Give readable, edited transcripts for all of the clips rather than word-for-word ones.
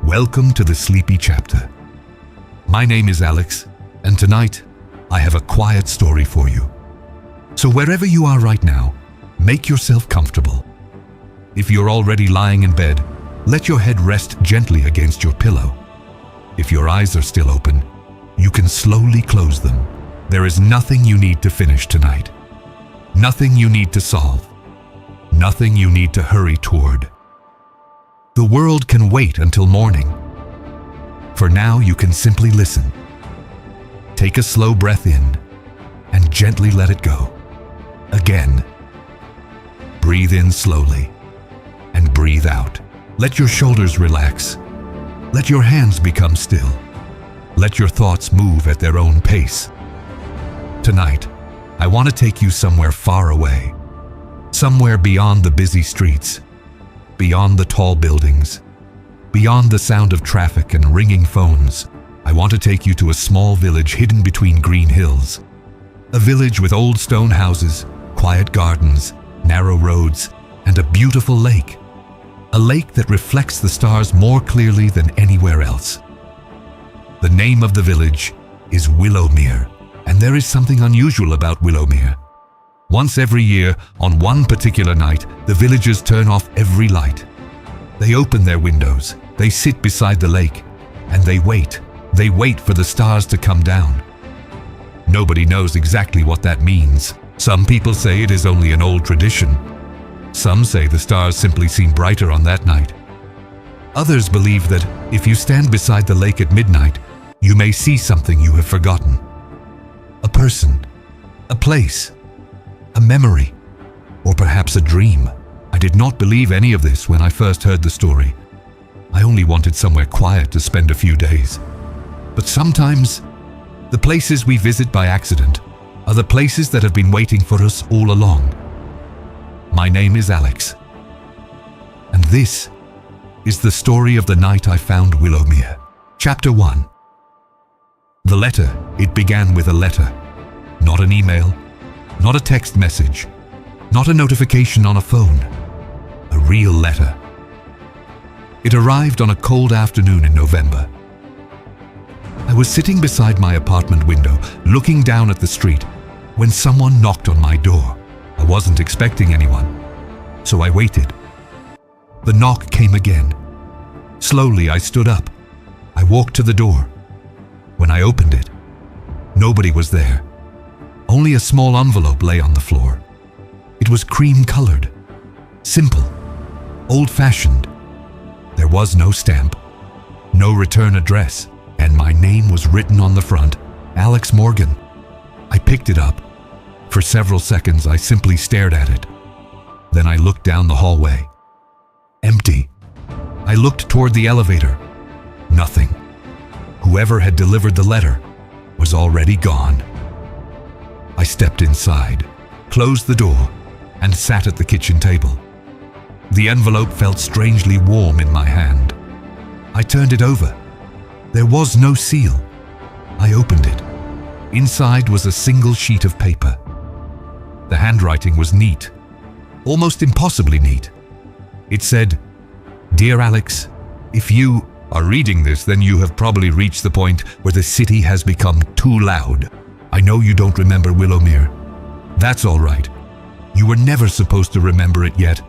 Welcome to the Sleepy Chapter. My name is Alex, and tonight I have a quiet story for you. So wherever you are right now, make yourself comfortable. If you're already lying in bed, let your head rest gently against your pillow. If your eyes are still open, you can slowly close them. There is nothing you need to finish tonight. Nothing you need to solve. Nothing you need to hurry toward. The world can wait until morning. For now, you can simply listen. Take a slow breath in and gently let it go. Again. Breathe in slowly and breathe out. Let your shoulders relax. Let your hands become still. Let your thoughts move at their own pace. Tonight, I want to take you somewhere far away. Somewhere beyond the busy streets, beyond the tall buildings, beyond the sound of traffic and ringing phones. I want to take you to a small village hidden between green hills. A village with old stone houses, quiet gardens, narrow roads, and a beautiful lake. A lake that reflects the stars more clearly than anywhere else. The name of the village is Willowmere, and there is something unusual about Willowmere. Once every year, on one particular night, the villagers turn off every light. They open their windows, they sit beside the lake, and they wait. They wait for the stars to come down. Nobody knows exactly what that means. Some people say it is only an old tradition. Some say the stars simply seem brighter on that night. Others believe that if you stand beside the lake at midnight, you may see something you have forgotten. A person, a place, a memory, or perhaps a dream. I did not believe any of this when I first heard the story. I only wanted somewhere quiet to spend a few days. But sometimes, the places we visit by accident are the places that have been waiting for us all along. My name is Alex, and this is the story of the night I found Willowmere. Chapter 1. The letter. It began with a letter. Not an email, not a text message, not a notification on a phone. A real letter. It arrived on a cold afternoon in November. I was sitting beside my apartment window, looking down at the street, when someone knocked on my door. I wasn't expecting anyone, so I waited. The knock came again. Slowly, I stood up. I walked to the door. When I opened it, nobody was there. Only a small envelope lay on the floor. It was cream-colored, simple, old-fashioned. There was no stamp, no return address, and my name was written on the front, Alex Morgan. I picked it up. For several seconds, I simply stared at it. Then I looked down the hallway. Empty. I looked toward the elevator. Nothing. Whoever had delivered the letter was already gone. I stepped inside, closed the door, and sat at the kitchen table. The envelope felt strangely warm in my hand. I turned it over. There was no seal. I opened it. Inside was a single sheet of paper. The handwriting was neat, almost impossibly neat. It said, "Dear Alex, if you are reading this, then you have probably reached the point where the city has become too loud. I know you don't remember Willowmere. That's all right. You were never supposed to remember it yet.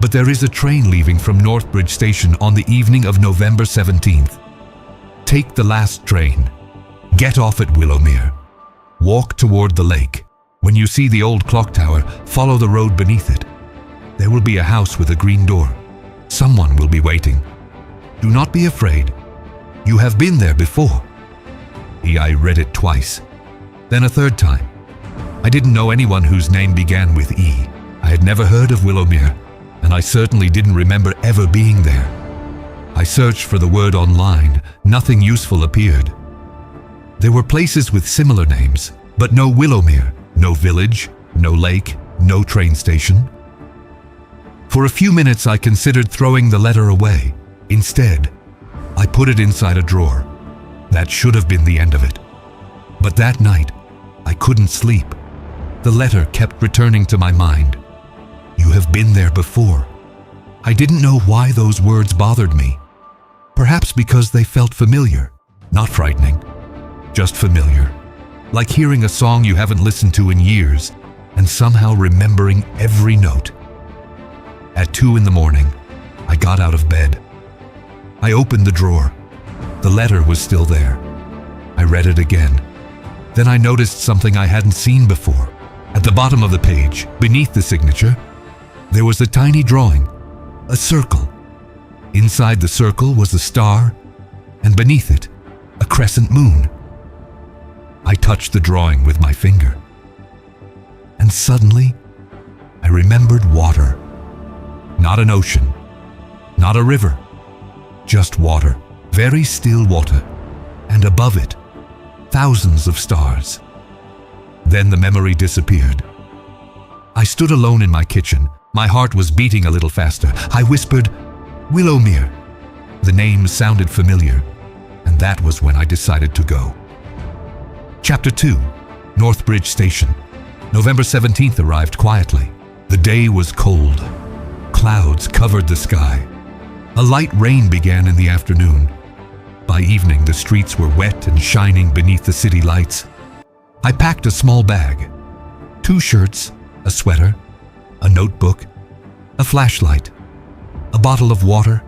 But there is a train leaving from Northbridge Station on the evening of November 17th. Take the last train. Get off at Willowmere. Walk toward the lake. When you see the old clock tower, follow the road beneath it. There will be a house with a green door. Someone will be waiting. Do not be afraid. You have been there before." I read it twice, then a third time. I didn't know anyone whose name began with E. I had never heard of Willowmere, and I certainly didn't remember ever being there. I searched for the word online. Nothing useful appeared. There were places with similar names, but no Willowmere, no village, no lake, no train station. For a few minutes I considered throwing the letter away. Instead, I put it inside a drawer. That should have been the end of it. But that night, I couldn't sleep. The letter kept returning to my mind. You have been there before. I didn't know why those words bothered me. Perhaps because they felt familiar, not frightening, just familiar. Like hearing a song you haven't listened to in years and somehow remembering every note. At 2 in the morning, I got out of bed. I opened the drawer. The letter was still there. I read it again. Then I noticed something I hadn't seen before. At the bottom of the page, beneath the signature, there was a tiny drawing, a circle. Inside the circle was a star, and beneath it, a crescent moon. I touched the drawing with my finger. And suddenly, I remembered water. Not an ocean, not a river, just water, very still water, and above it, thousands of stars. Then the memory disappeared. I stood alone in my kitchen. My heart was beating a little faster. I whispered, "Willowmere." The name sounded familiar, and that was when I decided to go. Chapter 2, Northbridge Station. November 17th arrived quietly. The day was cold. Clouds covered the sky. A light rain began in the afternoon. By evening, the streets were wet and shining beneath the city lights. I packed a small bag, 2 shirts, a sweater, a notebook, a flashlight, a bottle of water,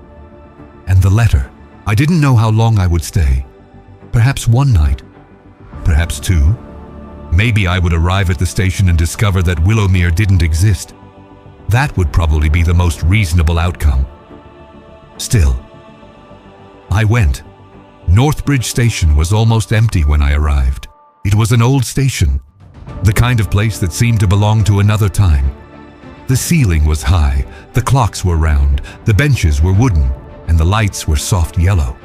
and the letter. I didn't know how long I would stay. Perhaps 1 night, perhaps 2. Maybe I would arrive at the station and discover that Willowmere didn't exist. That would probably be the most reasonable outcome. Still, I went. Northbridge Station was almost empty when I arrived. It was an old station, the kind of place that seemed to belong to another time. The ceiling was high, the clocks were round, the benches were wooden, and the lights were soft yellow.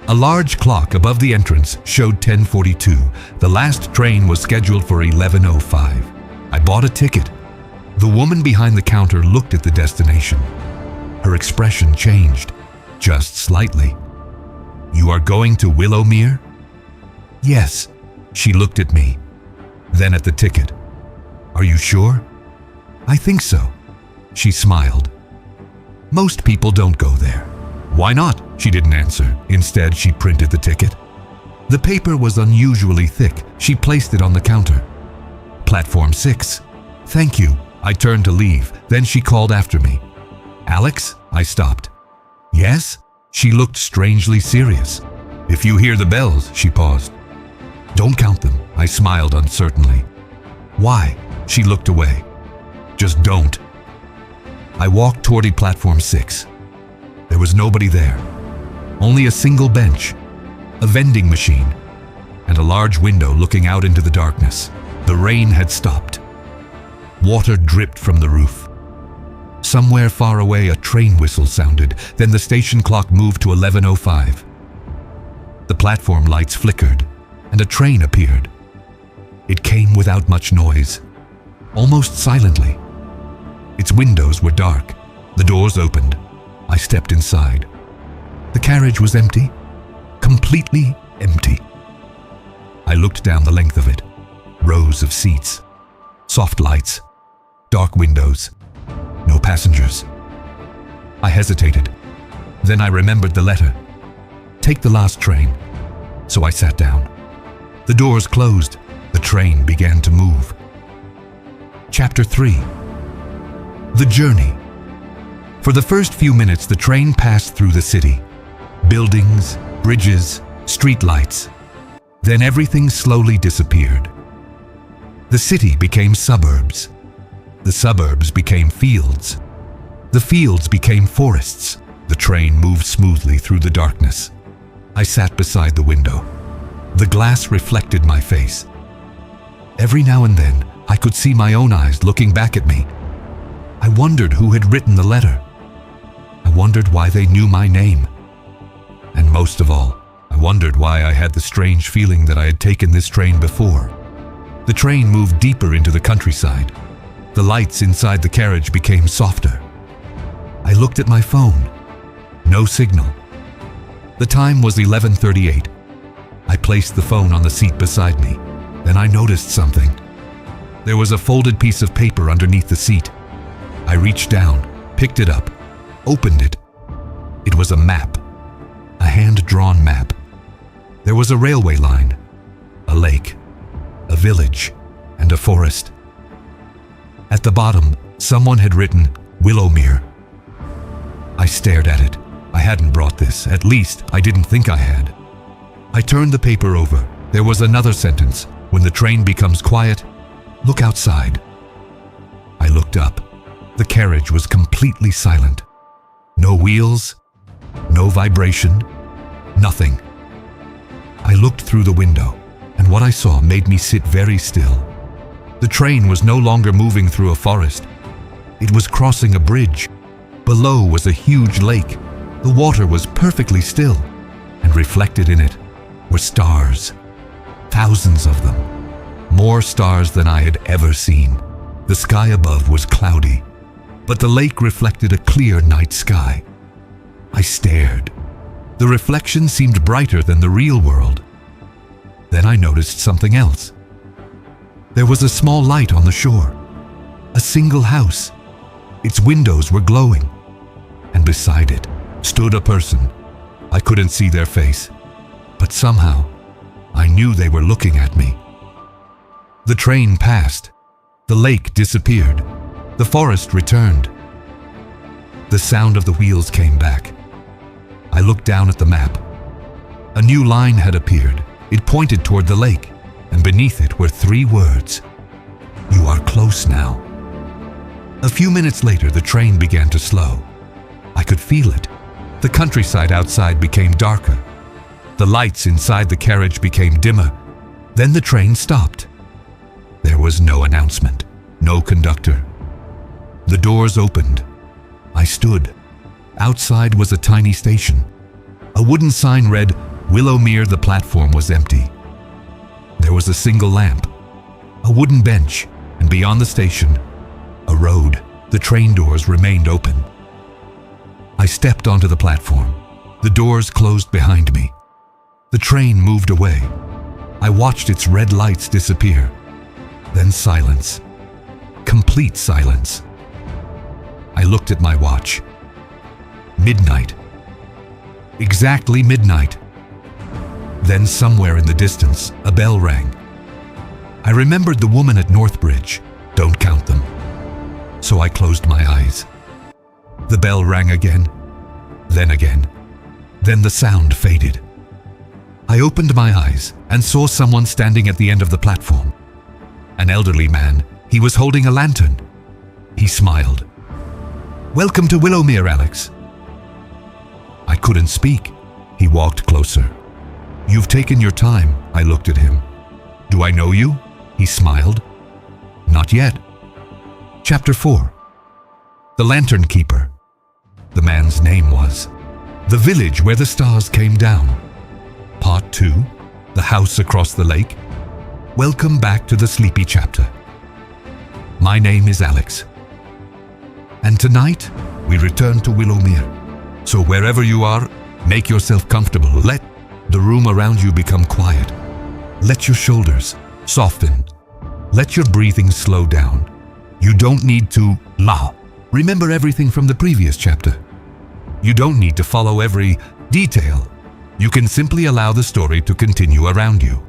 A large clock above the entrance showed 10:42. The last train was scheduled for 11:05. I bought a ticket. The woman behind the counter looked at the destination. Her expression changed, just slightly. "You are going to Willowmere?" "Yes." She looked at me, then at the ticket. "Are you sure?" "I think so." She smiled. "Most people don't go there." "Why not?" She didn't answer. Instead, she printed the ticket. The paper was unusually thick. She placed it on the counter. "Platform 6. "Thank you." I turned to leave. Then she called after me. "Alex?" I stopped. "Yes?" She looked strangely serious. "If you hear the bells," she paused. "Don't count them." I smiled uncertainly. "Why?" She looked away. "Just don't." I walked toward platform 6. There was nobody there. Only a single bench, a vending machine, and a large window looking out into the darkness. The rain had stopped. Water dripped from the roof. Somewhere far away, a train whistle sounded. Then the station clock moved to 11:05. The platform lights flickered, and a train appeared. It came without much noise, almost silently. Its windows were dark. The doors opened. I stepped inside. The carriage was empty, completely empty. I looked down the length of it. Rows of seats, soft lights, dark windows, no passengers. I hesitated. Then I remembered the letter. Take the last train. So I sat down. The doors closed. The train began to move. Chapter 3. The Journey. For the first few minutes, the train passed through the city. Buildings, bridges, streetlights. Then everything slowly disappeared. The city became suburbs. The suburbs became fields. The fields became forests. The train moved smoothly through the darkness. I sat beside the window. The glass reflected my face. Every now and then, I could see my own eyes looking back at me. I wondered who had written the letter. I wondered why they knew my name. And most of all, I wondered why I had the strange feeling that I had taken this train before. The train moved deeper into the countryside. The lights inside the carriage became softer. I looked at my phone. No signal. The time was 11:38. I placed the phone on the seat beside me. Then I noticed something. There was a folded piece of paper underneath the seat. I reached down, picked it up, opened it. It was a map. hand-drawn map. There was a railway line, a lake, a village, and a forest. At the bottom, someone had written Willowmere. I stared at it. I hadn't brought this. At least, I didn't think I had. I turned the paper over. There was another sentence. When the train becomes quiet, look outside. I looked up. The carriage was completely silent. No wheels, no vibration, nothing. I looked through the window, and what I saw made me sit very still. The train was no longer moving through a forest. It was crossing a bridge. Below was a huge lake. The water was perfectly still, and reflected in it were stars. Thousands of them. More stars than I had ever seen. The sky above was cloudy, but the lake reflected a clear night sky. I stared. The reflection seemed brighter than the real world. Then I noticed something else. There was a small light on the shore. A single house. Its windows were glowing. And beside it stood a person. I couldn't see their face, but somehow I knew they were looking at me. The train passed. The lake disappeared. The forest returned. The sound of the wheels came back. I looked down at the map. A new line had appeared. It pointed toward the lake, and beneath it were 3 words. You are close now. A few minutes later, the train began to slow. I could feel it. The countryside outside became darker. The lights inside the carriage became dimmer. Then the train stopped. There was no announcement, no conductor. The doors opened. I stood. Outside was a tiny station. A wooden sign read, Willowmere. The platform was empty. There was a single lamp, a wooden bench, and beyond the station, a road. The train doors remained open. I stepped onto the platform. The doors closed behind me. The train moved away. I watched its red lights disappear. Then silence. Complete silence. I looked at my watch. Midnight. Exactly midnight. Then somewhere in the distance, a bell rang. I remembered the woman at Northbridge. Don't count them. So I closed my eyes. The bell rang again. Then the sound faded. I opened my eyes and saw someone standing at the end of the platform. An elderly man. He was holding a lantern. He smiled. Welcome to Willowmere, Alex. I couldn't speak. He walked closer. You've taken your time. I looked at him. Do I know you? He smiled. Not yet. Chapter 4. The Lantern Keeper. The man's name was The Village Where the Stars Came Down. Part 2. The House Across the Lake. Welcome back to the sleepy chapter. My name is Alex. And tonight, we return to Willowmere. So wherever you are, make yourself comfortable. Let the room around you become quiet. Let your shoulders soften. Let your breathing slow down. You don't need to remember everything from the previous chapter. You don't need to follow every detail. You can simply allow the story to continue around you.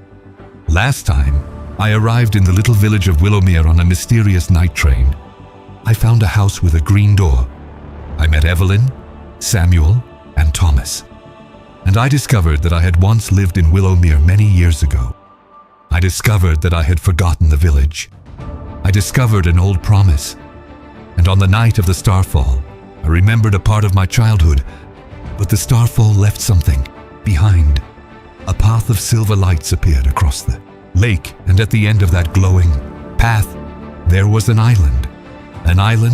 Last time, I arrived in the little village of Willowmere on a mysterious night train. I found a house with a green door. I met Evelyn, Samuel, and Thomas. And I discovered that I had once lived in Willowmere many years ago. I discovered that I had forgotten the village. I discovered an old promise. And on the night of the starfall, I remembered a part of my childhood, but the starfall left something behind. A path of silver lights appeared across the lake, and at the end of that glowing path, there was an island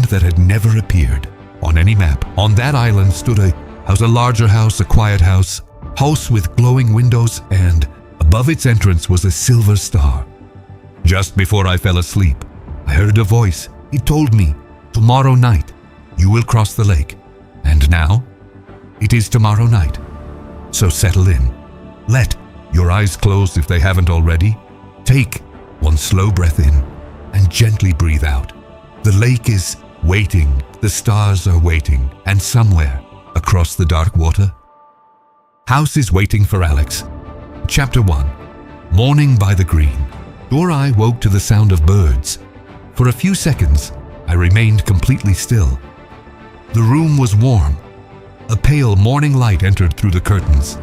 that had never appeared on any map. On that island stood a larger house, a quiet house with glowing windows, and above its entrance was a silver star. Just before I fell asleep, I heard a voice. It told me, tomorrow night, you will cross the lake. And now, it is tomorrow night. So settle in. Let your eyes close if they haven't already. Take one slow breath in and gently breathe out. The lake is waiting. The stars are waiting. And somewhere across the dark water, House is Waiting for Alex. Chapter 1. Morning by the Green. Your eye woke to the sound of birds. For a few seconds, I remained completely still. The room was warm. A pale morning light entered through the curtains.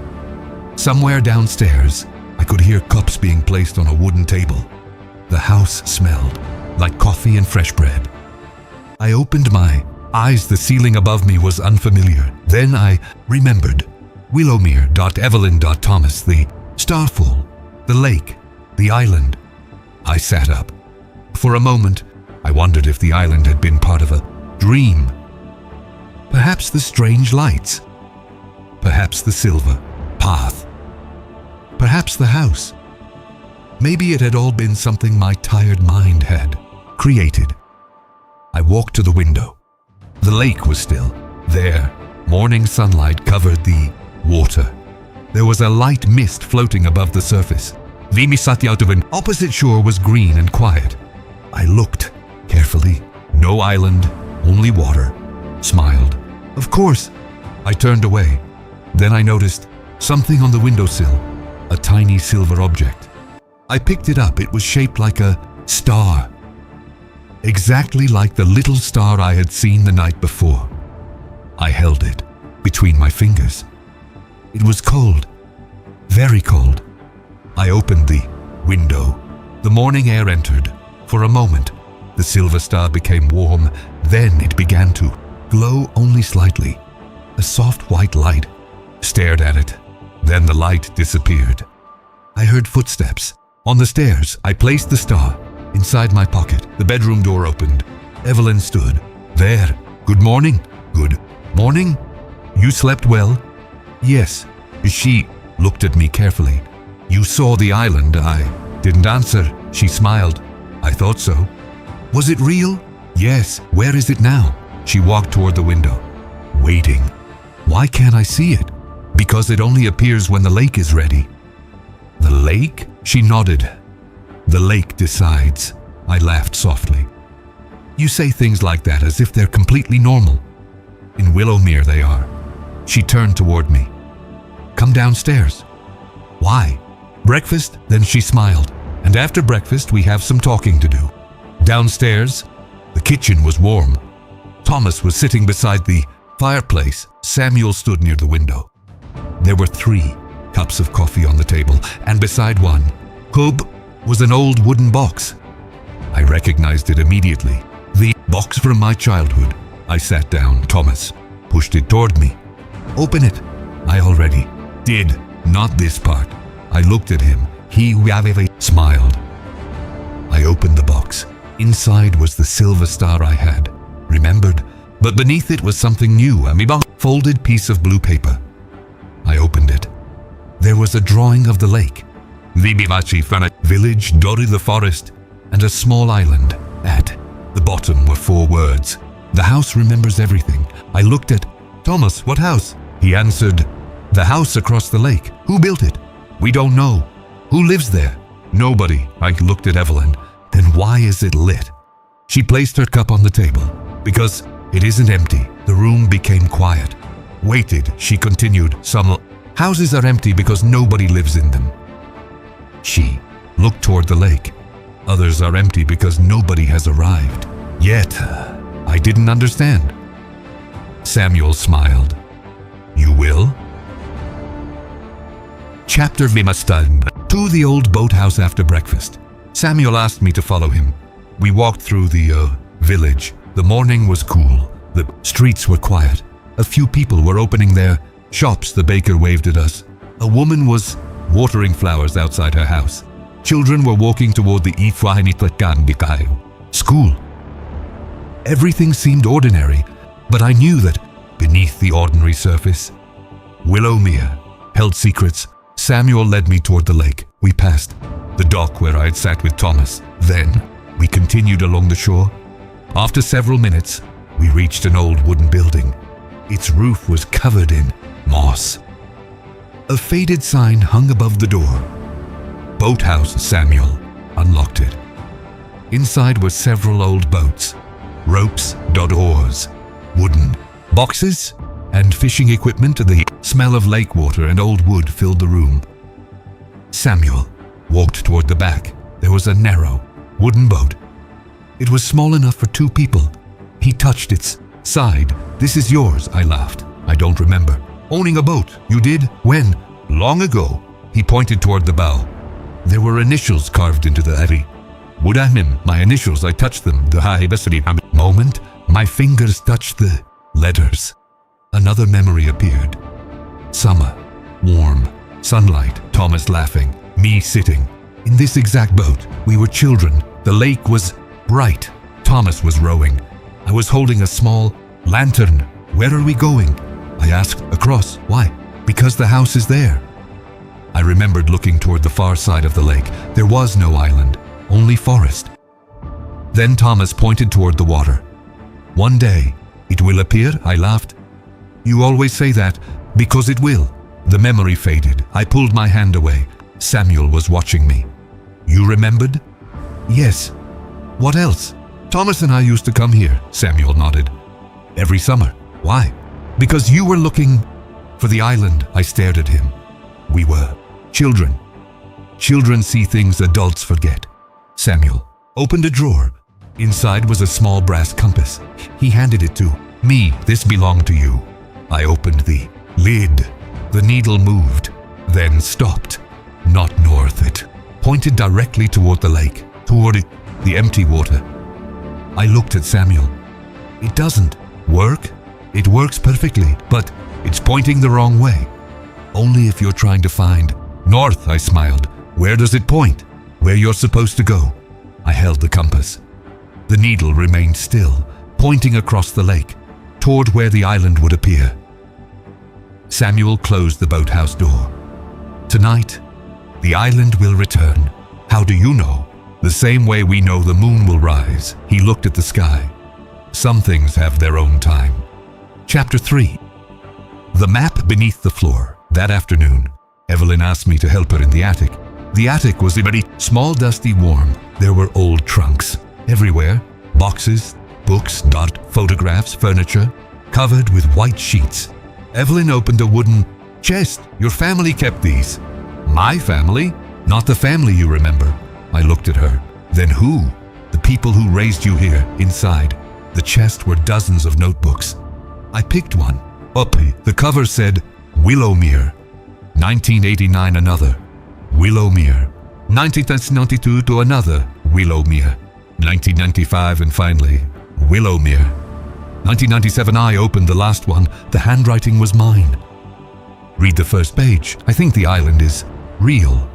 Somewhere downstairs, I could hear cups being placed on a wooden table. The house smelled like coffee and fresh bread. I opened my eyes. The ceiling above me was unfamiliar. Then I remembered. Willowmere.Evelyn.Thomas, the starfall, the lake, the island. I sat up. For a moment, I wondered if the island had been part of a dream. Perhaps the strange lights. Perhaps the silver path. Perhaps the house. Maybe it had all been something my tired mind had created. I walked to the window. The lake was still there. Morning sunlight covered the water. There was a light mist floating above the surface. The opposite shore was green and quiet. I looked carefully. No island, only water. Smiled. Of course. I turned away. Then I noticed something on the windowsill, a tiny silver object. I picked it up. It was shaped like a star. Exactly like the little star I had seen the night before. I held it between my fingers. It was cold, very cold. I opened the window. The morning air entered. For a moment, the silver star became warm. Then it began to glow only slightly. A soft white light stared at it. Then the light disappeared. I heard footsteps. On the stairs, I placed the star inside my pocket. The bedroom door opened. Evelyn stood there. Good morning. Good morning. You slept well? Yes. She looked at me carefully. You saw the island. I didn't answer. She smiled. I thought so. Was it real? Yes. Where is it now? She walked toward the window. Waiting. Why can't I see it? Because it only appears when the lake is ready. The lake? She nodded. The lake decides. I laughed softly. You say things like that as if they're completely normal. In Willowmere they are. She turned toward me. Come downstairs. Why? Breakfast? Then she smiled. And after breakfast we have some talking to do. Downstairs, the kitchen was warm. Thomas was sitting beside the fireplace. Samuel stood near the window. There were 3 cups of coffee on the table, and beside one cup was an old wooden box. I recognized it immediately. The box from my childhood. I sat down. Thomas pushed it toward me. Open it. I already did. Not this part. I looked at him. He smiled. I opened the box. Inside was the silver star I had remembered, but beneath it was something new, a folded piece of blue paper. I opened it. There was a drawing of the lake, village, Dory the forest, and a small island. At the bottom were 4 words. The house remembers everything. I looked at Thomas. What house? He answered, the house across the lake. Who built it? We don't know. Who lives there? Nobody. I looked at Evelyn. Then why is it lit? She placed her cup on the table. Because it isn't empty. The room became quiet. Waited, she continued. Some houses are empty because nobody lives in them. She looked toward the lake. Others are empty because nobody has arrived. Yet, I didn't understand. Samuel smiled. You will? Chapter Vimastad. To the old boathouse after breakfast. Samuel asked me to follow him. We walked through the village. The morning was cool. The streets were quiet. A few people were opening their shops. The baker waved at us. A woman was watering flowers outside her house. Children were walking toward the school. Everything seemed ordinary, but I knew that beneath the ordinary surface, Willowmere held secrets. Samuel led me toward the lake. We passed the dock where I had sat with Thomas. Then we continued along the shore. After several minutes, we reached an old wooden building. Its roof was covered in moss. A faded sign hung above the door. Boathouse. Samuel unlocked it. Inside were several old boats, ropes, oars, wooden boxes. and fishing equipment. The smell of lake water and old wood filled the room. Samuel walked toward the back. There was a narrow wooden boat. It was small enough for 2 people. He touched its side. "This is yours," I laughed. "I don't remember owning a boat." "You did? When?" "Long ago." He pointed toward the bow. There were initials carved into the eri. "Woodamim," my initials. I touched them. The high moment, my fingers touched the letters. Another memory appeared. Summer, warm, sunlight, Thomas laughing, me sitting. In this exact boat, we were children. The lake was bright. Thomas was rowing. I was holding a small lantern. "Where are we going?" I asked. "Across." "Why?" "Because the house is there." I remembered looking toward the far side of the lake. There was no island, only forest. Then Thomas pointed toward the water. "One day, it will appear," I laughed. "You always say that." "Because it will." The memory faded. I pulled my hand away. Samuel was watching me. "You remembered?" "Yes." "What else?" "Thomas and I used to come here." Samuel nodded. "Every summer." "Why?" "Because you were looking for the island." I stared at him. "We were children. Children see things adults forget." Samuel opened a drawer. Inside was a small brass compass. He handed it to me. "This belonged to you." I opened the lid. The needle moved, then stopped. "Not north." It pointed directly toward the lake, toward it, the empty water. I looked at Samuel. "It doesn't work." "It works perfectly, but it's pointing the wrong way." "Only if you're trying to find north," I smiled. "Where does it point?" "Where you're supposed to go." I held the compass. The needle remained still, pointing across the lake, toward where the island would appear. Samuel closed the boathouse door. "Tonight, the island will return." "How do you know?" "The same way we know the moon will rise." He looked at the sky. "Some things have their own time." Chapter 3. The map beneath the floor. That afternoon, Evelyn asked me to help her in the attic. The attic was very small, dusty, warm. There were old trunks everywhere, boxes, books, photographs, furniture, covered with white sheets. Evelyn opened a wooden chest. "Your family kept these." "My family? Not the family you remember." I looked at her. "Then who?" "The people who raised you here." Inside the chest were dozens of notebooks. I picked one. Up, the cover said, "Willowmere." 1989 another, "Willowmere." 1992 to another, "Willowmere." 1995 and finally, "Willowmere." 1997 I opened the last one. The handwriting was mine. "Read the first page. I think the island is real."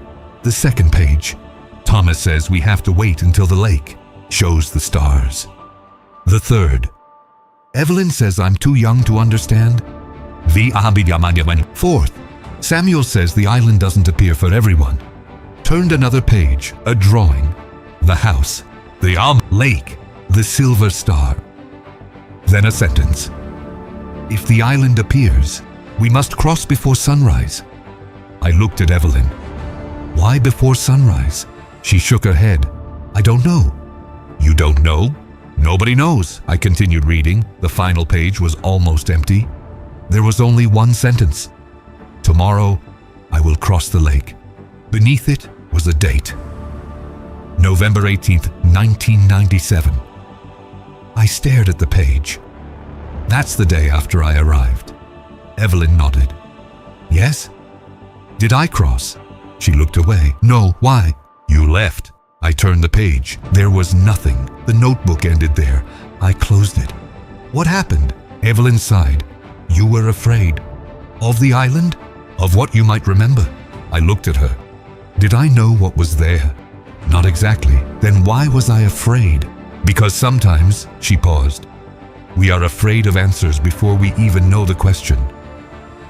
The second page. "Thomas says we have to wait until the lake shows the stars." The third. "Evelyn says I'm too young to understand." Fourth. "Samuel says the island doesn't appear for everyone." Turned another page. A drawing. The house. The lake. The silver star. Then a sentence. "If the island appears, we must cross before sunrise." I looked at Evelyn. "Why before sunrise?" She shook her head. "I don't know." "You don't know?" "Nobody knows." I continued reading. The final page was almost empty. There was only one sentence. "Tomorrow, I will cross the lake." Beneath it was a date. November 18th, 1997. I stared at the page. That's the day after I arrived. Evelyn nodded. "Yes?" "Did I cross?" She looked away. "No, why?" "You left." I turned the page. There was nothing. The notebook ended there. I closed it. "What happened?" Evelyn sighed. "You were afraid." "Of the island?" "Of what you might remember." I looked at her. Did I know what was there? Not exactly. Then why was I afraid? Because sometimes, she paused, we are afraid of answers before we even know the question.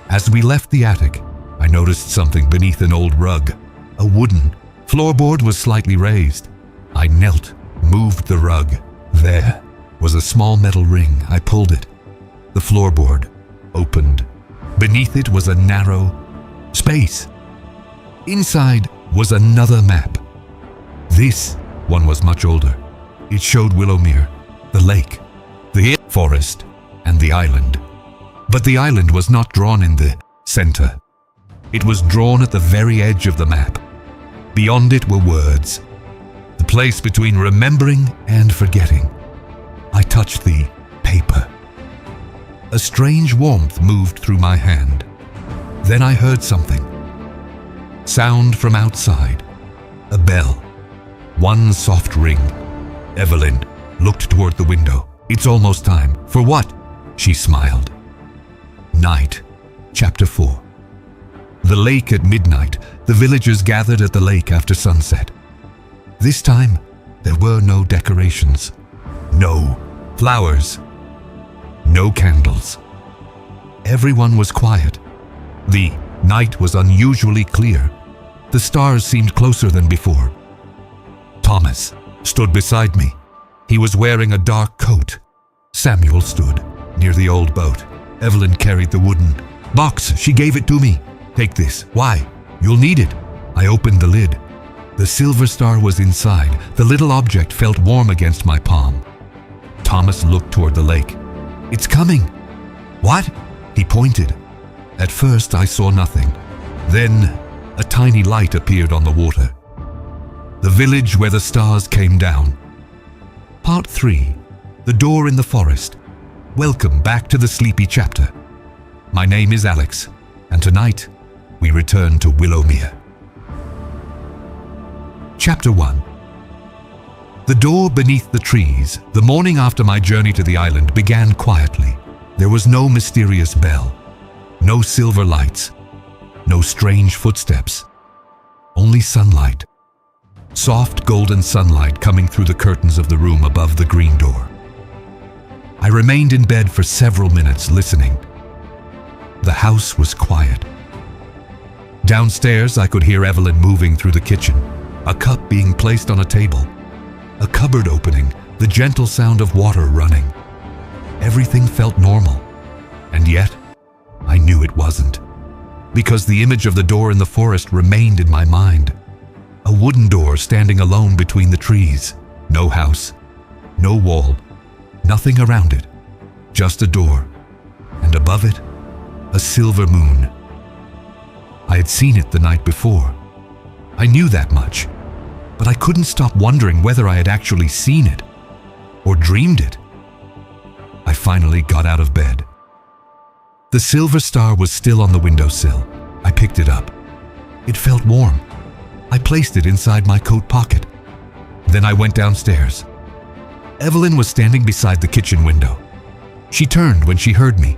As we left the attic, I noticed something beneath an old rug. A wooden floorboard was slightly raised. I knelt, moved the rug. There was a small metal ring. I pulled it. The floorboard opened. Beneath it was a narrow space. Inside was another map. This one was much older. It showed Willowmere, the lake, the forest, and the island. But the island was not drawn in the center. It was drawn at the very edge of the map. Beyond it were words, the place between remembering and forgetting. I touched the paper. A strange warmth moved through my hand. Then I heard something. Sound from outside. A bell. One soft ring. Evelyn looked toward the window. It's almost time. For what? She smiled. Night. Chapter 4. The lake at midnight. The villagers gathered at the lake after sunset. This time, there were no decorations. No flowers. No candles. Everyone was quiet. The night was unusually clear. The stars seemed closer than before. Thomas stood beside me. He was wearing a dark coat. Samuel stood near the old boat. Evelyn carried the wooden box. She gave it to me. Take this. Why? You'll need it. I opened the lid. The silver star was inside. The little object felt warm against my palm. Thomas looked toward the lake. It's coming. What? He pointed. At first I saw nothing. Then a tiny light appeared on the water. The village where the stars came down. Part 3. The door in the forest. Welcome back to the sleepy chapter. My name is Alex, and tonight we return to Willowmere. Chapter 1. The door beneath the trees, the morning after my journey to the island, began quietly. There was no mysterious bell, no silver lights, no strange footsteps, only sunlight. Soft golden sunlight coming through the curtains of the room above the green door. I remained in bed for several minutes listening. The house was quiet. Downstairs, I could hear Evelyn moving through the kitchen, a cup being placed on a table, a cupboard opening, the gentle sound of water running. Everything felt normal, and yet I knew it wasn't, because the image of the door in the forest remained in my mind. A wooden door standing alone between the trees. No house, no wall, nothing around it, just a door, and above it, a silver moon. I had seen it the night before. I knew that much, but I couldn't stop wondering whether I had actually seen it or dreamed it. I finally got out of bed. The silver star was still on the windowsill. I picked it up. It felt warm. I placed it inside my coat pocket. Then I went downstairs. Evelyn was standing beside the kitchen window. She turned when she heard me.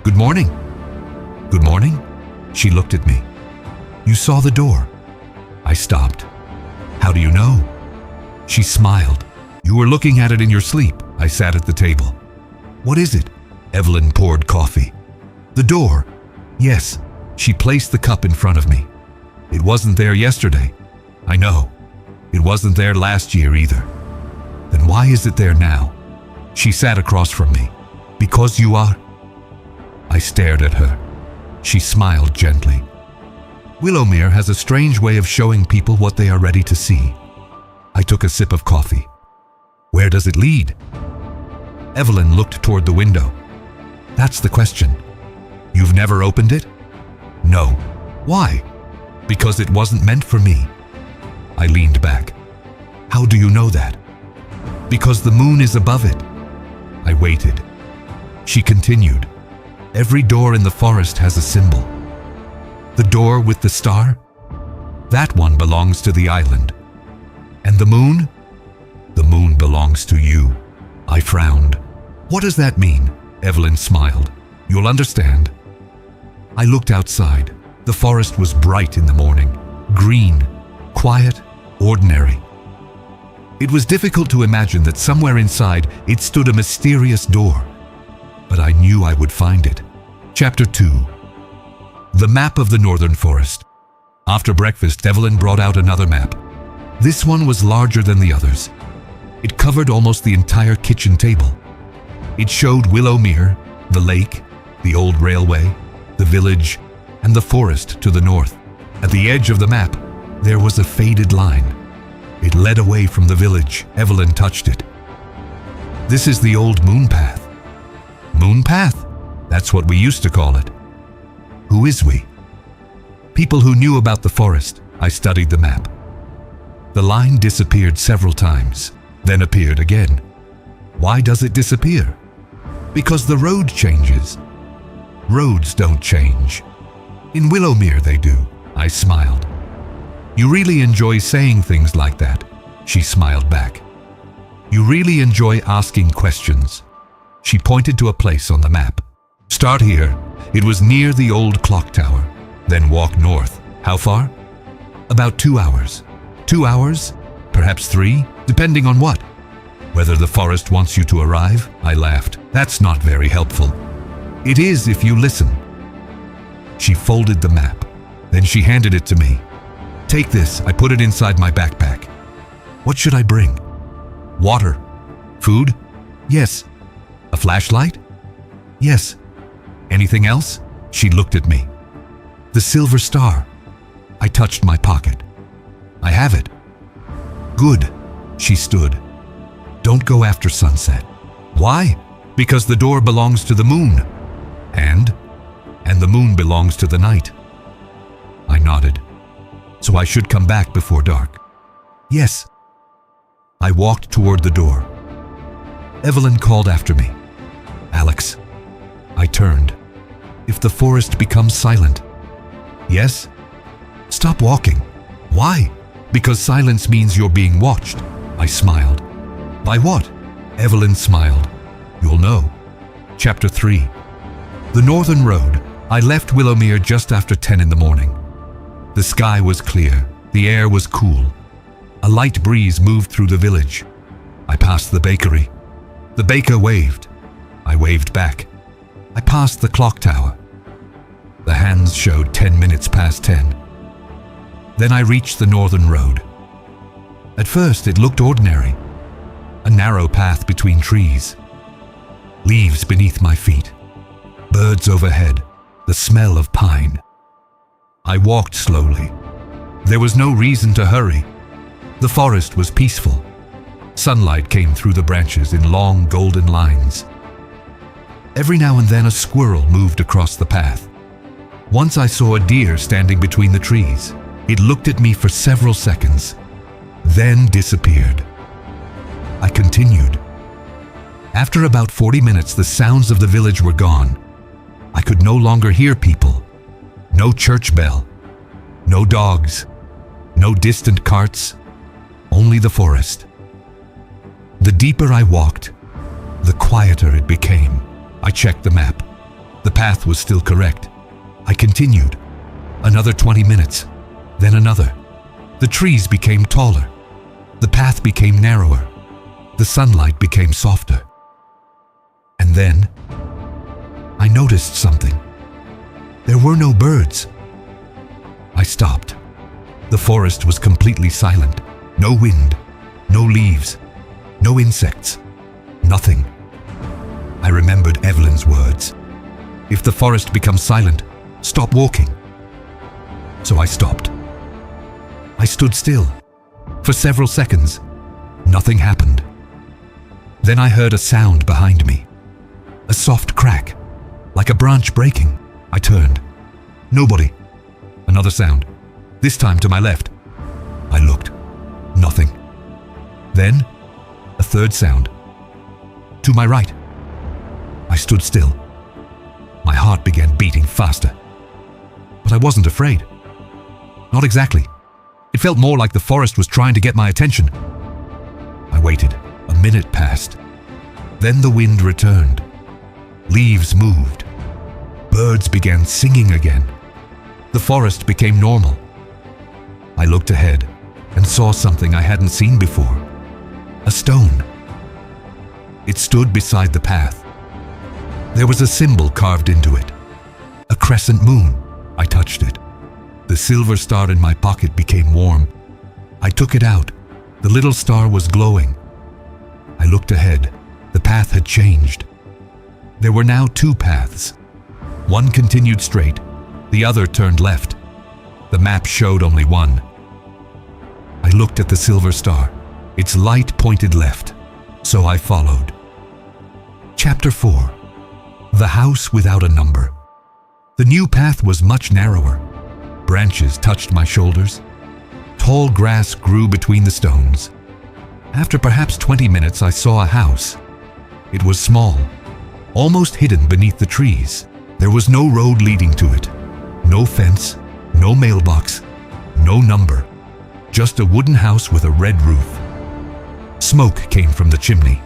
"Good morning." "Good morning?" She looked at me. "You saw the door." I stopped. "How do you know?" She smiled. "You were looking at it in your sleep." I sat at the table. "What is it?" Evelyn poured coffee. "The door." "Yes." She placed the cup in front of me. "It wasn't there yesterday." "I know. It wasn't there last year either." "Then why is it there now?" She sat across from me. "Because you are..." I stared at her. She smiled gently. Willowmere has a strange way of showing people what they are ready to see. I took a sip of coffee. "Where does it lead?" Evelyn looked toward the window. "That's the question. You've never opened it?" "No." "Why?" "Because it wasn't meant for me." I leaned back. "How do you know that?" "Because the moon is above it." I waited. She continued. "Every door in the forest has a symbol. The door with the star? That one belongs to the island. And the moon? The moon belongs to you." I frowned. "What does that mean?" Evelyn smiled. "You'll understand." I looked outside. The forest was bright in the morning. Green, quiet, ordinary. It was difficult to imagine that somewhere inside it stood a mysterious door. But I knew I would find it. Chapter 2. The map of the northern forest. After breakfast, Evelyn brought out another map. This one was larger than the others. It covered almost the entire kitchen table. It showed Willowmere, the lake, the old railway, the village, and the forest to the north. At the edge of the map, there was a faded line. It led away from the village. Evelyn touched it. "This is the old moon path." "Moon path?" That's what we used to call it. Who is we? People who knew about the forest. I studied the map. The line disappeared several times, then appeared again. Why does it disappear? Because the road changes. Roads don't change. In Willowmere they do. I smiled. You really enjoy saying things like that, she smiled back. You really enjoy asking questions. She pointed to a place on the map. Start here. It was near the old clock tower. Then walk north. How far? About 2 hours. 2 hours? Perhaps 3, depending on what? Whether the forest wants you to arrive? I laughed. That's not very helpful. It is if you listen. She folded the map. Then she handed it to me. Take this. I put it inside my backpack. What should I bring? Water. Food? Yes. A flashlight? Yes. Anything else? She looked at me. The silver star. I touched my pocket. I have it. Good. She stood. Don't go after sunset. Why? Because the door belongs to the moon. And the moon belongs to the night. I nodded. So I should come back before dark. Yes. I walked toward the door. Evelyn called after me. Alex. I turned. If the forest becomes silent. Yes? Stop walking. Why? Because silence means you're being watched. I smiled. By what? Evelyn smiled. You'll know. Chapter 3. The Northern Road. I left Willowmere just after 10 in the morning. The sky was clear. The air was cool. A light breeze moved through the village. I passed the bakery. The baker waved. I waved back. I passed the clock tower. The hands showed 10 minutes past 10. Then I reached the Northern Road. At first it looked ordinary. A narrow path between trees. Leaves beneath my feet. Birds overhead. The smell of pine. I walked slowly. There was no reason to hurry. The forest was peaceful. Sunlight came through the branches in long golden lines. Every now and then a squirrel moved across the path. Once I saw a deer standing between the trees. It looked at me for several seconds, then disappeared. I continued. After about 40 minutes, the sounds of the village were gone. I could no longer hear people. No church bell. No dogs. No distant carts. Only the forest. The deeper I walked, the quieter it became. I checked the map. The path was still correct. I continued. Another 20 minutes. Then another. The trees became taller. The path became narrower. The sunlight became softer. And then, I noticed something. There were no birds. I stopped. The forest was completely silent. No wind, no leaves, no insects, nothing. I remembered Evelyn's words. If the forest becomes silent, stop walking. So I stopped. I stood still. For several seconds, nothing happened. Then I heard a sound behind me. A soft crack, like a branch breaking. I turned. Nobody. Another sound, this time to my left. I looked. Nothing. Then, a third sound. To my right. I stood still. My heart began beating faster. But I wasn't afraid. Not exactly. It felt more like the forest was trying to get my attention. I waited. A minute passed. Then the wind returned. Leaves moved. Birds began singing again. The forest became normal. I looked ahead and saw something I hadn't seen before. A stone. It stood beside the path. There was a symbol carved into it. A crescent moon. I touched it. The silver star in my pocket became warm. I took it out. The little star was glowing. I looked ahead. The path had changed. There were now two paths. One continued straight. The other turned left. The map showed only one. I looked at the silver star. Its light pointed left. So I followed. Chapter 4. The house without a number. The new path was much narrower. Branches touched my shoulders. Tall grass grew between the stones. After perhaps 20 minutes, I saw a house. It was small, almost hidden beneath the trees. There was no road leading to it, no fence, no mailbox, no number, just a wooden house with a red roof. Smoke came from the chimney.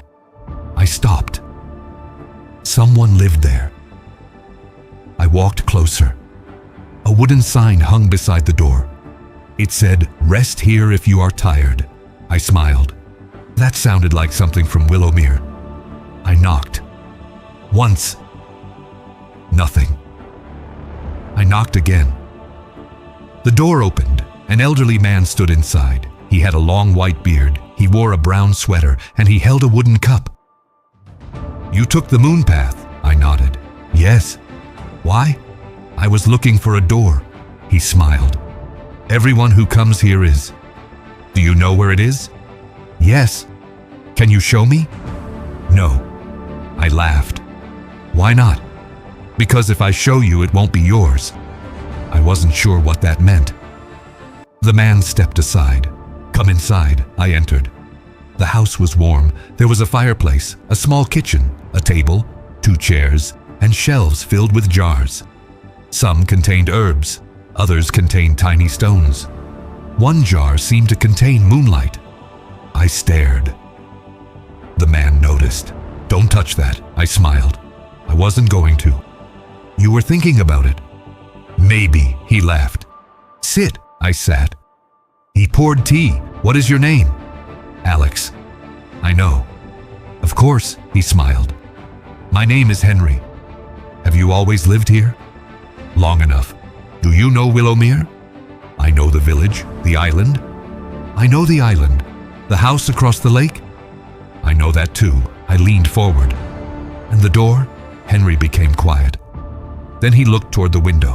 I stopped. Someone lived there. I walked closer. A wooden sign hung beside the door. It said, "Rest here if you are tired." I smiled. That sounded like something from Willowmere. I knocked. Once. Nothing. I knocked again. The door opened. An elderly man stood inside. He had a long white beard. He wore a brown sweater, and he held a wooden cup. "You took the moon path," I nodded. "Yes." "Why?" "I was looking for a door." He smiled. "Everyone who comes here is." "Do you know where it is?" "Yes." "Can you show me?" "No." I laughed. "Why not?" "Because if I show you, it won't be yours." I wasn't sure what that meant. The man stepped aside. "Come inside." I entered. The house was warm. There was a fireplace, a small kitchen, a table, 2 chairs, and shelves filled with jars. Some contained herbs, others contained tiny stones. One jar seemed to contain moonlight. I stared. The man noticed. "Don't touch that," I smiled. "I wasn't going to." "You were thinking about it." "Maybe," he laughed. "Sit." I sat. He poured tea. "What is your name?" "Alex." "I know." "Of course," he smiled. "My name is Henry." "Have you always lived here?" "Long enough." "Do you know Willowmere?" "I know the village, the island." "I know the island. The house across the lake?" "I know that too." I leaned forward. "And the door?" Henry became quiet. Then he looked toward the window.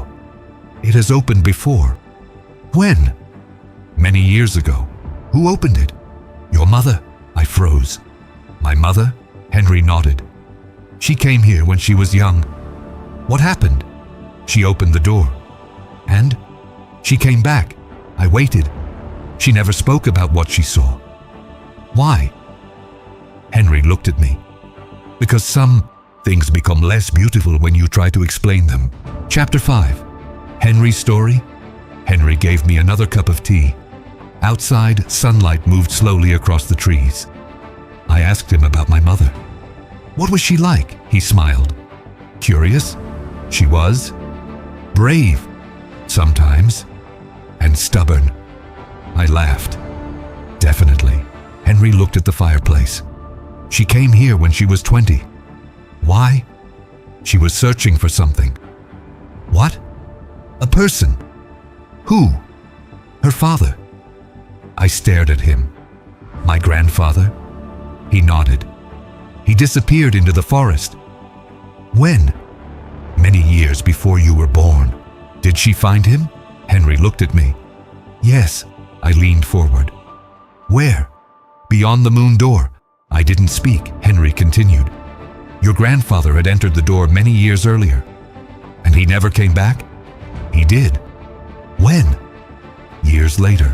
"It has opened before." "When?" "Many years ago." "Who opened it?" "Your mother." I froze. "My mother?" Henry nodded. "She came here when she was young." "What happened?" "She opened the door." "And?" "She came back. I waited. She never spoke about what she saw." "Why?" Henry looked at me. "Because some things become less beautiful when you try to explain them." Chapter 5. Henry's story. Henry gave me another cup of tea. Outside, sunlight moved slowly across the trees. I asked him about my mother. "What was she like?" He smiled. "Curious?" "She was." "Brave." "Sometimes." "And stubborn." I laughed. "Definitely." Henry looked at the fireplace. "She came here when she was 20. "Why?" "She was searching for something." "What?" "A person." "Who?" "Her father." I stared at him. "My grandfather?" He nodded. "He disappeared into the forest." "When?" "Many years before you were born." "Did she find him?" Henry looked at me. "Yes." I leaned forward. "Where?" "Beyond the moon door." I didn't speak. Henry continued. "Your grandfather had entered the door many years earlier." "And he never came back?" "He did." "When?" "Years later."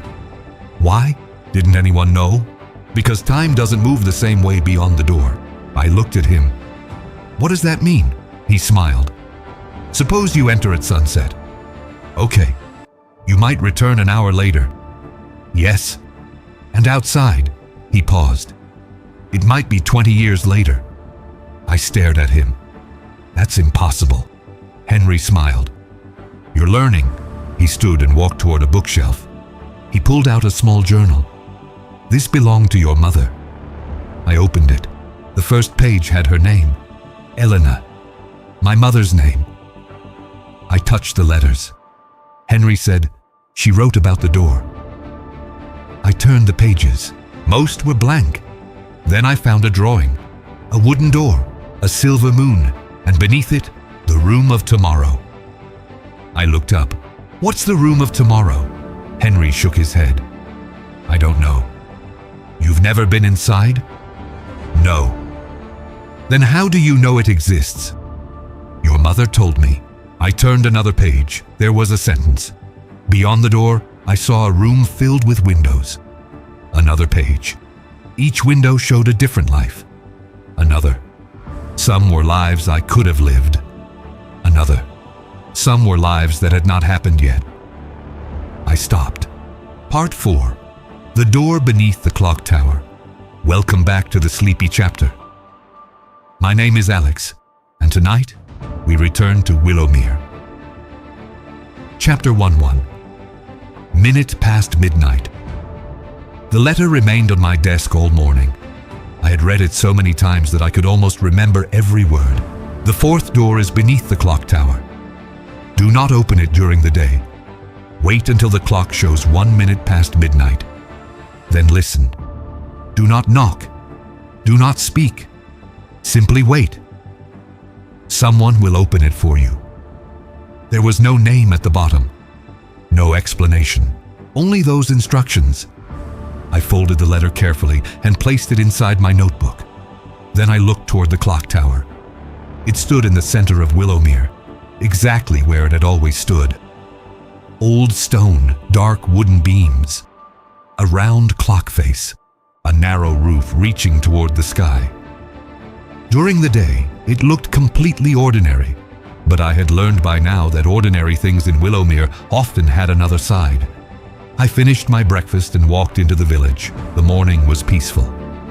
"Why?" "Didn't anyone know?" "Because time doesn't move the same way beyond the door." I looked at him. "What does that mean?" He smiled. "Suppose you enter at sunset." "Okay." "You might return an hour later." "Yes." "And outside?" He paused. "It might be 20 years later." I stared at him. "That's impossible." Henry smiled. "You're learning." He stood and walked toward a bookshelf. He pulled out a small journal. "This belonged to your mother." I opened it. The first page had her name, Elena, my mother's name. I touched the letters. Henry said, "She wrote about the door." I turned the pages. Most were blank. Then I found a drawing, a wooden door, a silver moon, and beneath it, the room of tomorrow. I looked up. "What's the room of tomorrow?" Henry shook his head. "I don't know." "You've never been inside?" "No." "Then how do you know it exists?" Your mother told me. I turned another page. There was a sentence. Beyond the door, I saw a room filled with windows. Another page. Each window showed a different life. Another. Some were lives I could have lived. Another. Some were lives that had not happened yet. I stopped. Part 4. The Door Beneath the Clock Tower. Welcome back to the sleepy chapter. My name is Alex, and tonight we return to Willowmere. Chapter 1-1. Minute past midnight. The letter remained on my desk all morning. I had read it so many times that I could almost remember every word. The fourth door is beneath the clock tower. Do not open it during the day. Wait until the clock shows 1 minute past midnight. Then listen. Do not knock. Do not speak. Simply wait. Someone will open it for you. There was no name at the bottom. No explanation. Only those instructions. I folded the letter carefully and placed it inside my notebook. Then I looked toward the clock tower. It stood in the center of Willowmere, exactly where it had always stood. Old stone, dark wooden beams, a round clock face, a narrow roof reaching toward the sky. During the day, it looked completely ordinary, but I had learned by now that ordinary things in Willowmere often had another side. I finished my breakfast and walked into the village. The morning was peaceful.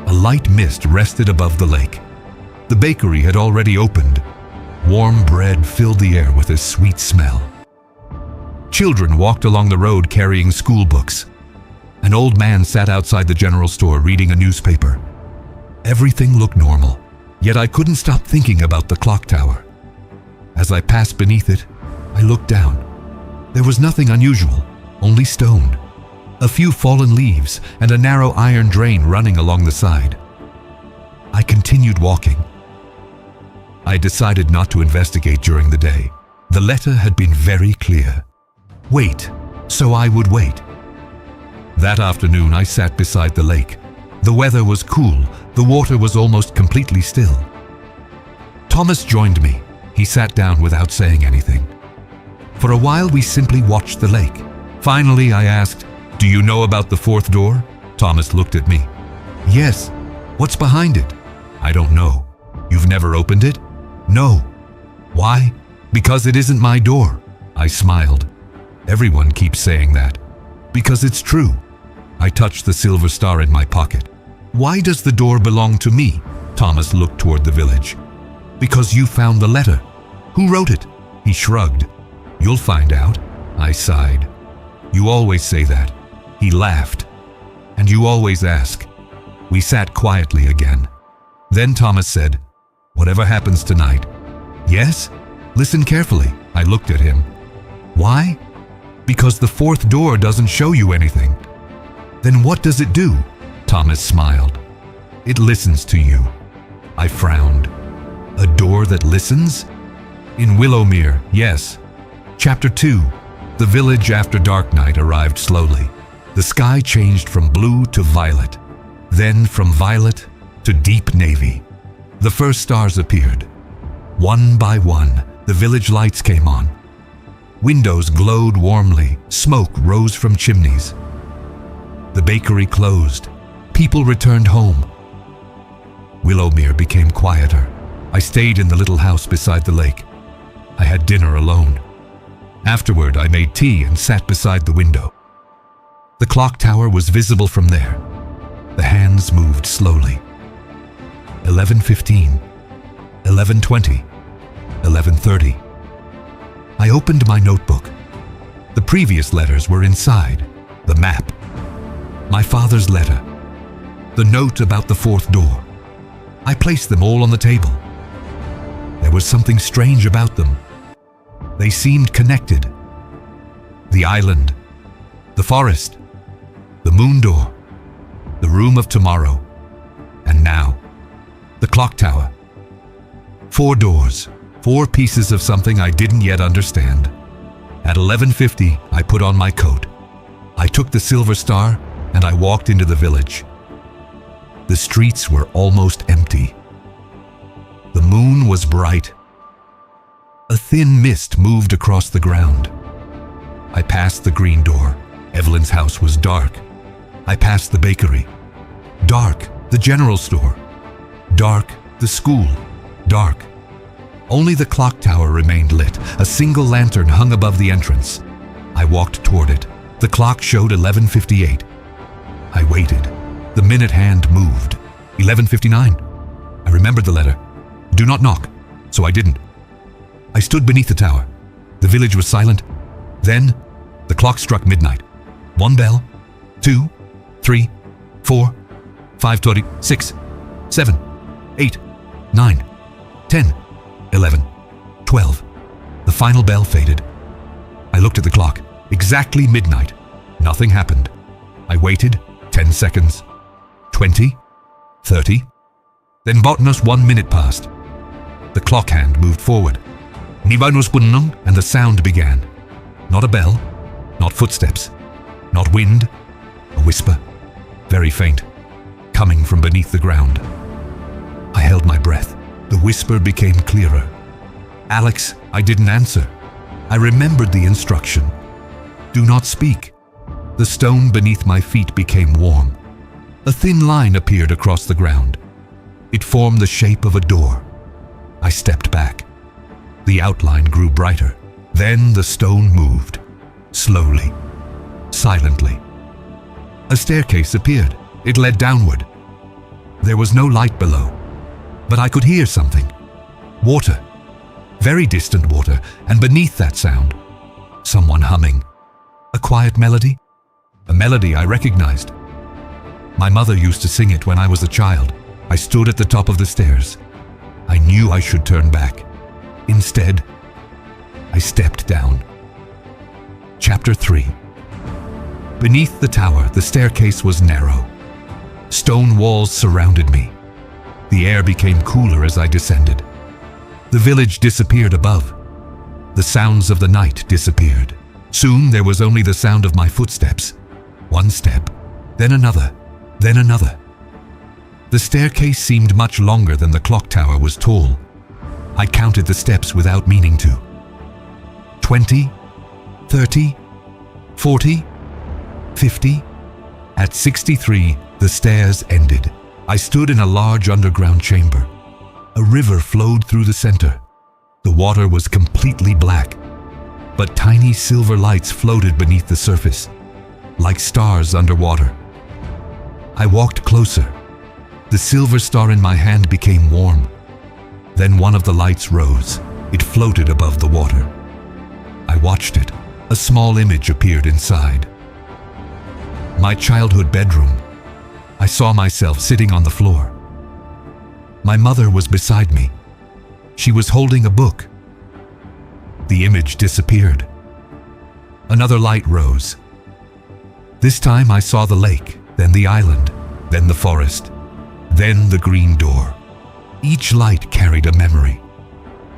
A light mist rested above the lake. The bakery had already opened. Warm bread filled the air with a sweet smell. Children walked along the road carrying school books. An old man sat outside the general store reading a newspaper. Everything looked normal, yet I couldn't stop thinking about the clock tower. As I passed beneath it, I looked down. There was nothing unusual, only stone, a few fallen leaves, and a narrow iron drain running along the side. I continued walking. I decided not to investigate during the day. The letter had been very clear. Wait, so I would wait. That afternoon, I sat beside the lake. The weather was cool. The water was almost completely still. Thomas joined me. He sat down without saying anything. For a while, we simply watched the lake. Finally, I asked, "Do you know about the fourth door?" Thomas looked at me. "Yes. What's behind it?" "I don't know." "You've never opened it?" "No." "Why?" "Because it isn't my door." I smiled. Everyone keeps saying that. "Because it's true." I touched the silver star in my pocket. "Why does the door belong to me?" Thomas looked toward the village. "Because you found the letter." "Who wrote it?" He shrugged. "You'll find out." I sighed. "You always say that." He laughed. "And you always ask." We sat quietly again. Then Thomas said, "Whatever happens tonight." "Yes?" "Listen carefully." I looked at him. "Why?" "Because the fourth door doesn't show you anything." "Then what does it do?" Thomas smiled. "It listens to you." I frowned. A door that listens? In Willowmere, yes. Chapter 2. The village after dark night arrived slowly. The sky changed from blue to violet, then from violet to deep navy. The first stars appeared. One by one, the village lights came on. Windows glowed warmly. Smoke rose from chimneys. The bakery closed. People returned home. Willowmere became quieter. I stayed in the little house beside the lake. I had dinner alone. Afterward, I made tea and sat beside the window. The clock tower was visible from there. The hands moved slowly. 11:15, 11:20, 11:30. I opened my notebook. The previous letters were inside. The map. My father's letter. The note about the fourth door. I placed them all on the table. There was something strange about them. They seemed connected. The island, the forest, the moon door, the room of tomorrow, and now, the clock tower. 4 doors, 4 pieces of something I didn't yet understand. At 11:50, I put on my coat. I took the silver star and I walked into the village. The streets were almost empty. The moon was bright. A thin mist moved across the ground. I passed the green door. Evelyn's house was dark. I passed the bakery. Dark. The general store. Dark. The school. Dark. Only the clock tower remained lit. A single lantern hung above the entrance. I walked toward it. The clock showed 11:58. I waited. The minute hand moved. 11:59. I remembered the letter. Do not knock. So I didn't. I stood beneath the tower. The village was silent. Then, the clock struck midnight. 1 bell, 2, 3, 4, 5:20, 6, 7, 8, 9, 10, 11, 12. The final bell faded. I looked at the clock. Exactly midnight. Nothing happened. I waited 10 seconds, 20, 30. Then botnos 1 minute passed. The clock hand moved forward. And the sound began. Not a bell, not footsteps, not wind, a whisper, very faint, coming from beneath the ground. I held my breath. The whisper became clearer. Alex, I didn't answer. I remembered the instruction. Do not speak. The stone beneath my feet became warm. A thin line appeared across the ground. It formed the shape of a door. I stepped back. The outline grew brighter. Then the stone moved, slowly, silently. A staircase appeared. It led downward. There was no light below, but I could hear something. Water, very distant water, and beneath that sound, someone humming. A quiet melody, a melody I recognized. My mother used to sing it when I was a child. I stood at the top of the stairs. I knew I should turn back. Instead, I stepped down. Chapter 3. Beneath the tower, the staircase was narrow. Stone walls surrounded me. The air became cooler as I descended. The village disappeared above. The sounds of the night disappeared. Soon there was only the sound of my footsteps. One step, then another, then another. The staircase seemed much longer than the clock tower was tall. I counted the steps without meaning to. 20, 30, 40, 50. At 63, the stairs ended. I stood in a large underground chamber. A river flowed through the center. The water was completely black, but tiny silver lights floated beneath the surface, like stars underwater. I walked closer. The silver star in my hand became warm. Then one of the lights rose. It floated above the water. I watched it. A small image appeared inside. My childhood bedroom. I saw myself sitting on the floor. My mother was beside me. She was holding a book. The image disappeared. Another light rose. This time I saw the lake, then the island, then the forest, then the green door. Each light carried a memory.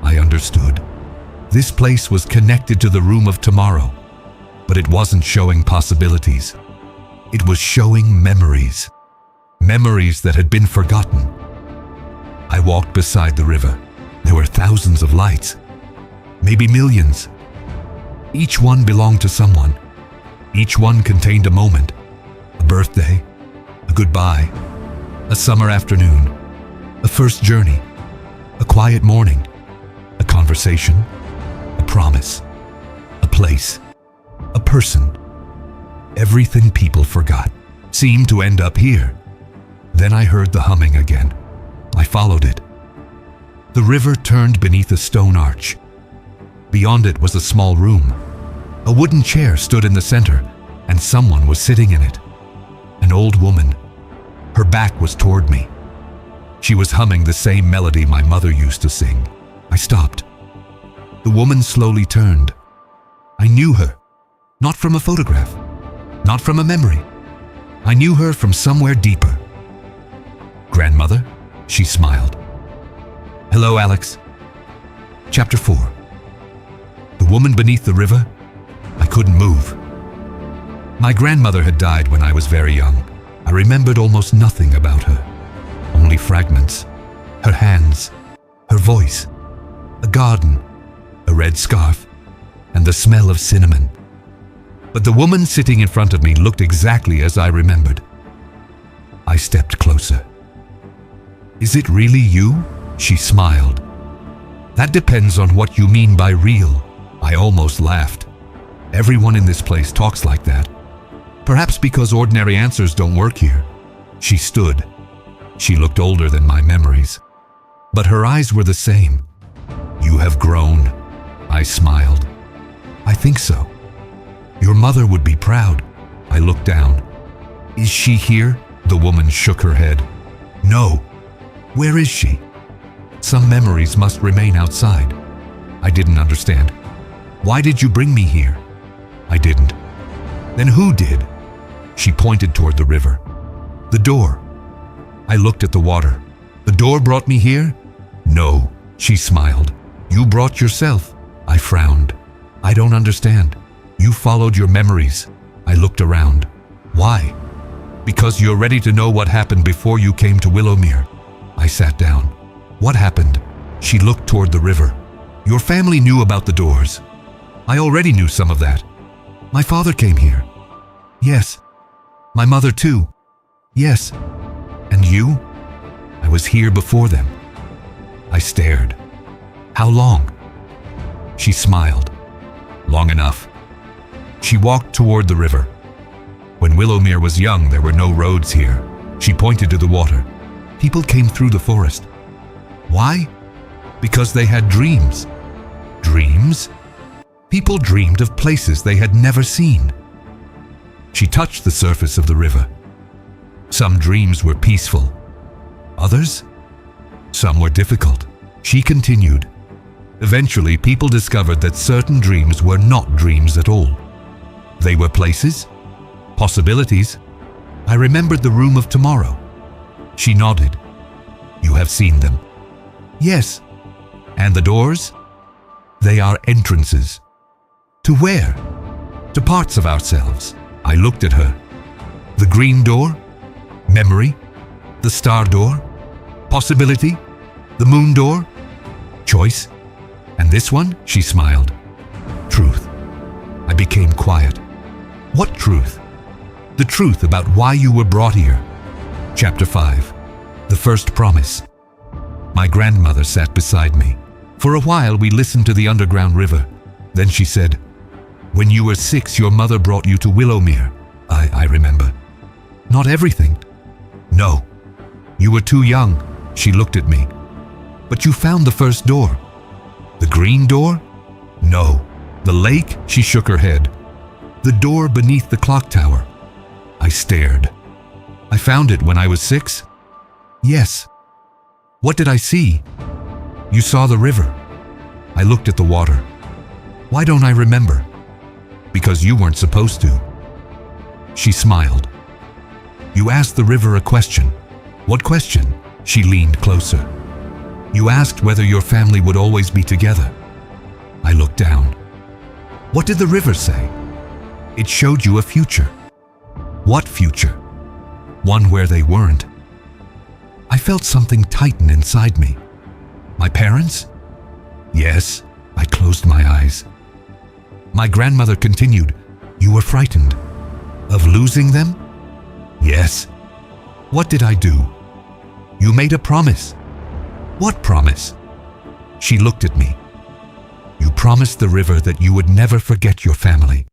I understood. This place was connected to the room of tomorrow, but it wasn't showing possibilities. It was showing memories. Memories that had been forgotten. I walked beside the river. There were thousands of lights, maybe millions. Each one belonged to someone. Each one contained a moment, a birthday, a goodbye, a summer afternoon, a first journey, a quiet morning, a conversation, a promise, a place, a person. Everything people forgot seemed to end up here. Then I heard the humming again. I followed it. The river turned beneath a stone arch. Beyond it was a small room. A wooden chair stood in the center, and someone was sitting in it. An old woman. Her back was toward me. She was humming the same melody my mother used to sing. I stopped. The woman slowly turned. I knew her, not from a photograph, not from a memory. I knew her from somewhere deeper. Grandmother, she smiled. Hello, Alex. Chapter 4. The woman beneath the river. I couldn't move. My grandmother had died when I was very young. I remembered almost nothing about her. Only fragments. Her hands, her voice, a garden, a red scarf, and the smell of cinnamon. But the woman sitting in front of me looked exactly as I remembered. I stepped closer. "Is it really you?" She smiled. "That depends on what you mean by real." I almost laughed. Everyone in this place talks like that. Perhaps because ordinary answers don't work here. She stood. She looked older than my memories, but her eyes were the same. "You have grown," I smiled. "I think so. Your mother would be proud." I looked down. "Is she here?" The woman shook her head. "No." "Where is she?" "Some memories must remain outside." I didn't understand. "Why did you bring me here?" I didn't. "Then who did?" She pointed toward the river. "The door." I looked at the water. "The door brought me here?" "No," she smiled. "You brought yourself." I frowned. "I don't understand." "You followed your memories." I looked around. "Why?" "Because you're ready to know what happened before you came to Willowmere." I sat down. "What happened?" She looked toward the river. "Your family knew about the doors." "I already knew some of that." "My father came here." "Yes." "My mother too." "Yes." "And you?" "I was here before them." I stared. "How long?" She smiled. "Long enough." She walked toward the river. "When Willowmere was young, there were no roads here." She pointed to the water. "People came through the forest." "Why?" "Because they had dreams." "Dreams?" "People dreamed of places they had never seen." She touched the surface of the river. "Some dreams were peaceful. Others? Some were difficult." She continued. "Eventually, people discovered that certain dreams were not dreams at all. They were places, possibilities. I remembered the room of tomorrow." She nodded. "You have seen them?" "Yes." "And the doors?" "They are entrances." "To where?" "To parts of ourselves." I looked at her. "The green door? Memory? The star door? Possibility? The moon door? Choice? And this one?" She smiled. "Truth." I became quiet. "What truth?" "The truth about why you were brought here." Chapter 5. The First Promise. My grandmother sat beside me. For a while we listened to the underground river. Then she said, "When you were 6, your mother brought you to Willowmere." I remember. "Not everything." "No. You were too young." She looked at me. "But you found the first door." "The green door?" "No." "The lake?" She shook her head. "The door beneath the clock tower." I stared. "I found it when I was 6?" "Yes." "What did I see?" "You saw the river." I looked at the water. "Why don't I remember?" "Because you weren't supposed to." She smiled. "You asked the river a question." "What question?" She leaned closer. "You asked whether your family would always be together." I looked down. "What did the river say?" "It showed you a future." "What future?" "One where they weren't." I felt something tighten inside me. "My parents?" "Yes." I closed my eyes. My grandmother continued, "You were frightened." "Of losing them?" "Yes." "What did I do?" "You made a promise." "What promise?" She looked at me. "You promised the river that you would never forget your family."